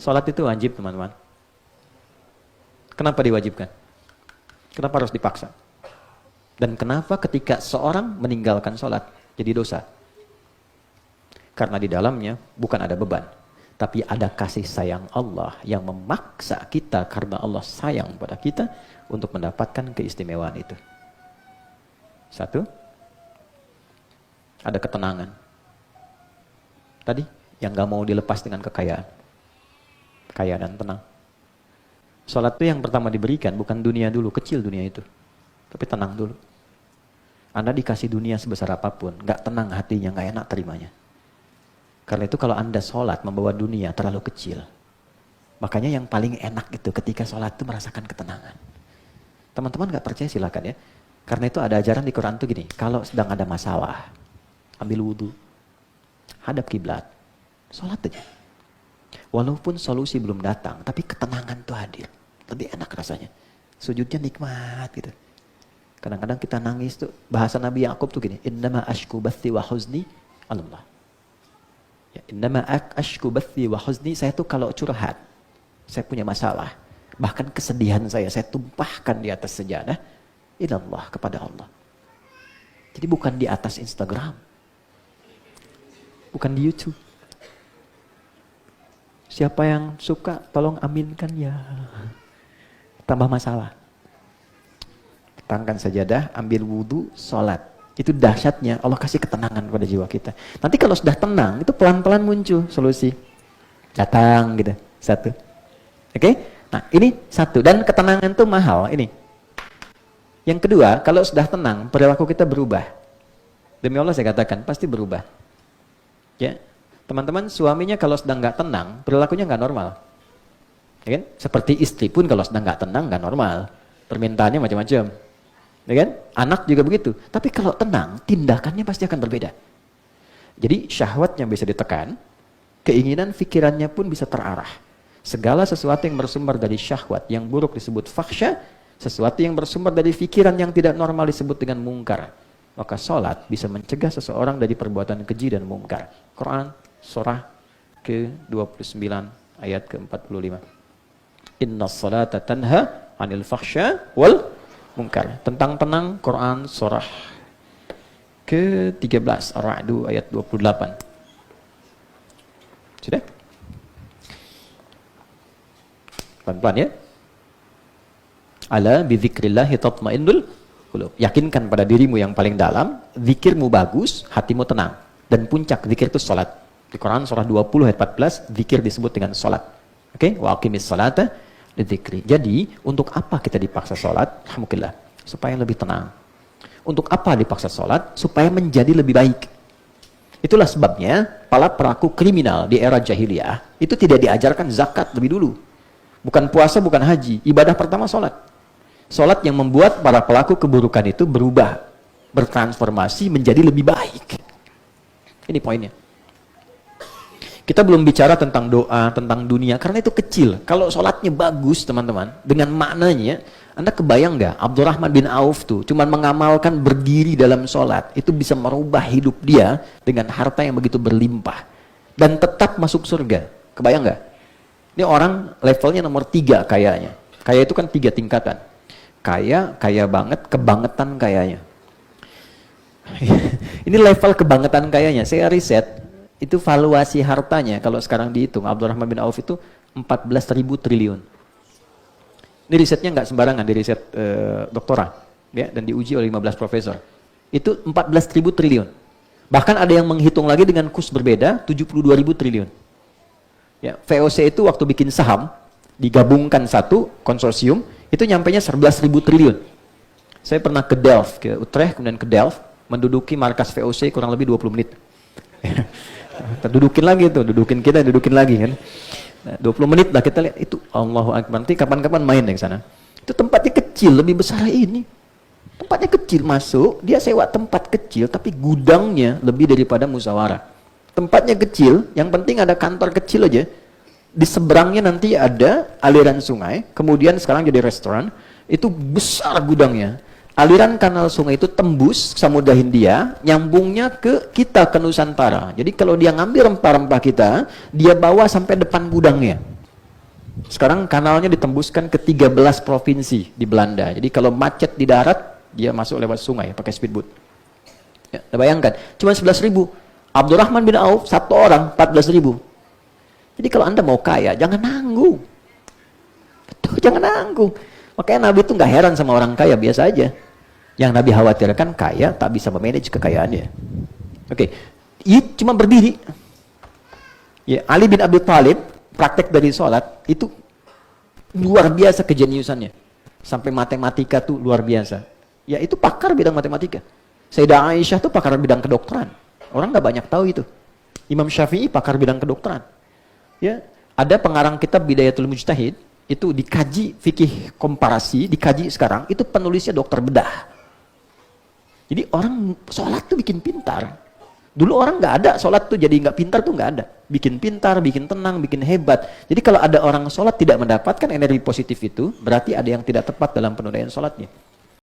Sholat itu wajib, teman-teman. Kenapa diwajibkan? Kenapa harus dipaksa? Dan kenapa ketika seorang meninggalkan sholat jadi dosa? Karena di dalamnya bukan ada beban, tapi ada kasih sayang Allah yang memaksa kita karena Allah sayang pada kita untuk mendapatkan keistimewaan itu. Satu, ada ketenangan. Tadi, yang gak mau dilepas dengan kekayaan. Kaya dan tenang. Sholat itu yang pertama diberikan, bukan dunia dulu, kecil dunia itu. Tapi tenang dulu. Anda dikasih dunia sebesar apapun, gak tenang hatinya, gak enak terimanya. Karena itu kalau Anda sholat membawa dunia terlalu kecil. Makanya yang paling enak itu ketika sholat itu merasakan ketenangan. Teman-teman gak percaya silakan ya. Karena itu ada ajaran di Quran tuh gini, kalau sedang ada masalah, ambil wudhu, hadap kiblat, sholat aja. Walaupun solusi belum datang, tapi ketenangan tuh hadir. Lebih enak rasanya. Sujudnya nikmat gitu. Kadang-kadang kita nangis tuh, bahasa Nabi Ya'qub tuh gini, innama ashku bathi wa huzni Allah. Ya, innama ashku bathi wa huzni, saya tuh kalau curhat, saya punya masalah, bahkan kesedihan saya tumpahkan di atas sejadah, ilallah, kepada Allah. Jadi bukan di atas Instagram, bukan di YouTube. Siapa yang suka, tolong aminkan ya. Tambah masalah. Tangkan sajadah, ambil wudhu, sholat. Itu dahsyatnya, Allah kasih ketenangan pada jiwa kita. Nanti kalau sudah tenang, itu pelan-pelan muncul solusi. Datang gitu, satu. Oke? Nah ini satu, dan ketenangan itu mahal, ini. Yang kedua, kalau sudah tenang, perilaku kita berubah. Demi Allah saya katakan, pasti berubah. Ya. Teman-teman, suaminya kalau sedang nggak tenang, perilakunya nggak normal. Ya kan? Seperti istri pun kalau sedang nggak tenang, nggak normal. Permintaannya macam-macam. Ya kan? Anak juga begitu. Tapi kalau tenang, tindakannya pasti akan berbeda. Jadi syahwatnya bisa ditekan, keinginan pikirannya pun bisa terarah. Segala sesuatu yang bersumber dari syahwat, yang buruk disebut fakhsya, sesuatu yang bersumber dari pikiran yang tidak normal disebut dengan mungkar. Maka sholat bisa mencegah seseorang dari perbuatan keji dan mungkar. Quran surah ke-29 ayat ke-45. Inna sholata tanha anil fakhsya wal munkar. Tentang tenang, Quran surah ke-13 Ar-Ra'd ayat 28. Sudah? Pelan-pelan ya. Ala bi dzikrillahi tatmainnul qulub. Yakinkan pada dirimu yang paling dalam, zikirmu bagus, hatimu tenang. Dan puncak zikir itu salat. Di Quran surah 20 ayat 14, zikir disebut dengan salat. Oke? Wa aqimis salata lidzikri. Jadi, untuk apa kita dipaksa salat? Alhamdulillah, supaya lebih tenang. Untuk apa dipaksa salat? Supaya menjadi lebih baik. Itulah sebabnya para pelaku kriminal di era jahiliyah itu tidak diajarkan zakat lebih dulu. Bukan puasa, bukan haji. Ibadah pertama salat. Salat yang membuat para pelaku keburukan itu berubah, bertransformasi menjadi lebih baik. Ini poinnya. Kita belum bicara tentang doa, tentang dunia, karena itu kecil. Kalau sholatnya bagus, teman-teman, dengan maknanya, Anda kebayang nggak? Abdurrahman bin Auf tuh, cuman mengamalkan berdiri dalam sholat, itu bisa merubah hidup dia dengan harta yang begitu berlimpah. Dan tetap masuk surga. Kebayang nggak? Ini orang levelnya nomor 3 kayaknya. Kaya itu kan 3 tingkatan. Kaya banget, kebangetan kayanya. Ini level kebangetan kayanya. Saya riset, itu valuasi hartanya kalau sekarang dihitung Abdurrahman bin Auf itu 14.000 triliun. Ini risetnya nggak sembarangan, di riset doktoral ya, dan diuji oleh 15 profesor. Itu 14.000 triliun. Bahkan ada yang menghitung lagi dengan kurs berbeda, 72.000 triliun. Ya, VOC itu waktu bikin saham digabungkan satu konsorsium itu nyampainya 11.000 triliun. Saya pernah ke Delft, ke Utrecht, kemudian ke Delft, menduduki markas VOC kurang lebih 20 menit. Dudukin lagi tuh, dudukin lagi kan. Nah, 20 menit lah kita lihat itu, Allahu Akbar. Nanti kapan-kapan main ke sana. Itu tempatnya kecil, lebih besar ini. Tempatnya kecil, masuk, dia sewa tempat kecil tapi gudangnya lebih daripada musyawarah. Tempatnya kecil, yang penting ada kantor kecil aja. Di seberangnya nanti ada aliran sungai, kemudian sekarang jadi restoran. Itu besar gudangnya. Aliran kanal sungai itu tembus Samudra Hindia, nyambungnya ke kita, ke Nusantara. Jadi kalau dia ngambil rempah-rempah kita, dia bawa sampai depan gudangnya. Sekarang kanalnya ditembuskan ke 13 provinsi di Belanda. Jadi kalau macet di darat, dia masuk lewat sungai pakai speedboat. Ya, bayangkan, cuma 11.000. Abdurrahman bin Auf, satu orang 14.000. Jadi kalau Anda mau kaya, jangan nanggung. Betul, jangan nanggung. Makanya Nabi itu nggak heran sama orang kaya, biasa aja. Yang Nabi khawatirkan kaya tak bisa memanage kekayaannya. Oke, ini cuma berdiri. Ya, Ali bin Abi Thalib praktek dari sholat itu luar biasa kejeniusannya. Sampai matematika tuh luar biasa. Ya itu pakar bidang matematika. Sayyidah Aisyah tuh pakar bidang kedokteran. Orang nggak banyak tahu itu. Imam Syafi'i pakar bidang kedokteran. Ya, ada pengarang kitab Bidayatul Mujtahid, itu dikaji fikih komparasi, dikaji sekarang, itu penulisnya dokter bedah. Jadi orang sholat tuh bikin pintar. Dulu orang nggak ada sholat tuh jadi nggak pintar tuh nggak ada. Bikin pintar, bikin tenang, bikin hebat. Jadi kalau ada orang sholat tidak mendapatkan energi positif itu, berarti ada yang tidak tepat dalam penunaian sholatnya.